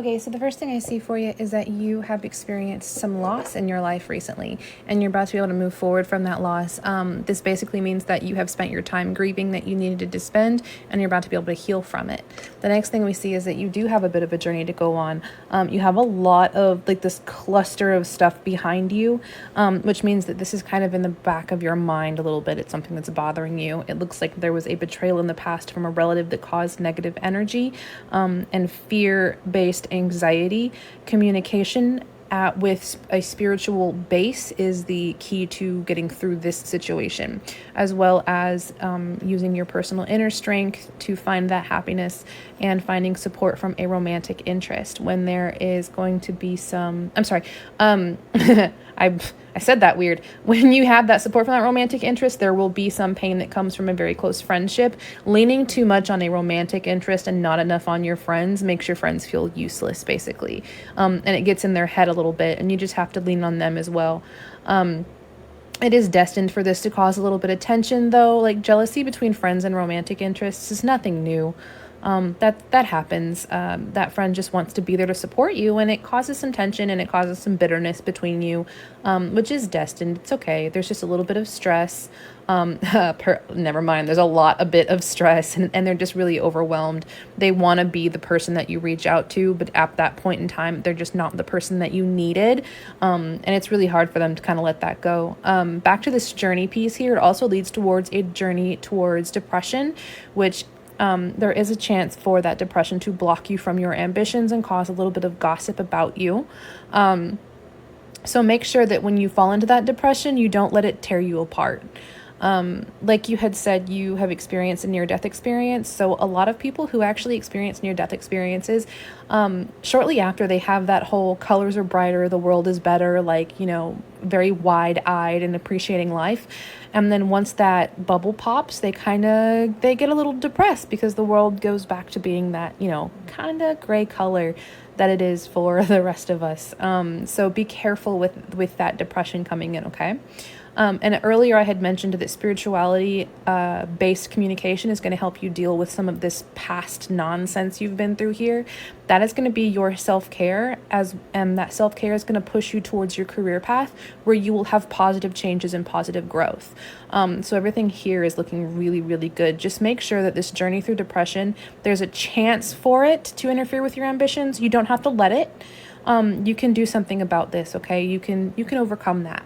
Okay, so the first thing I see for you is that you have experienced some loss in your life recently, and you're about to be able to move forward from that loss. This basically means that you have spent your time grieving that you needed to spend, and you're about to be able to heal from it. The next thing we see is that you do have a bit of a journey to go on. You have a lot of like this cluster of stuff behind you, which means that this is kind of in the back of your mind a little bit. It's something that's bothering you. It looks like there was a betrayal in the past from a relative that caused negative energy, and fear-based anxiety. Communication with a spiritual base is the key to getting through this situation, as well as using your personal inner strength to find that happiness and finding support from a romantic interest. When there is going to be I said that weird. When you have that support from that romantic interest, there will be some pain that comes from a very close friendship. Leaning too much on a romantic interest and not enough on your friends makes your friends feel useless, basically. And it gets in their head a little bit, and you just have to lean on them as well. It is destined for this to cause a little bit of tension, though. Like, jealousy between friends and romantic interests is nothing new. That happens. That friend just wants to be there to support you, and it causes some tension and it causes some bitterness between you, which is destined. It's okay. There's just a little bit of stress. Never mind. There's a bit of stress, and they're just really overwhelmed. They want to be the person that you reach out to, but at that point in time, they're just not the person that you needed. And it's really hard for them to kind of let that go. Back to this journey piece here, it also leads towards a journey towards depression, which there is a chance for that depression to block you from your ambitions and cause a little bit of gossip about you. So make sure that when you fall into that depression, you don't let it tear you apart. Like you had said, you have experienced a near-death experience. So a lot of people who actually experience near-death experiences, shortly after they have that whole colors are brighter, the world is better, like, very wide-eyed and appreciating life. And then once that bubble pops, they get a little depressed because the world goes back to being that, kind of gray color that it is for the rest of us. So be careful with that depression coming in, okay? And earlier I had mentioned that spirituality based communication is going to help you deal with some of this past nonsense you've been through here. That is going to be your self-care, and that self-care is going to push you towards your career path where you will have positive changes and positive growth. So everything here is looking really, really good. Just make sure that this journey through depression, there's a chance for it to interfere with your ambitions. You don't have to let it. You can do something about this, okay? You can overcome that.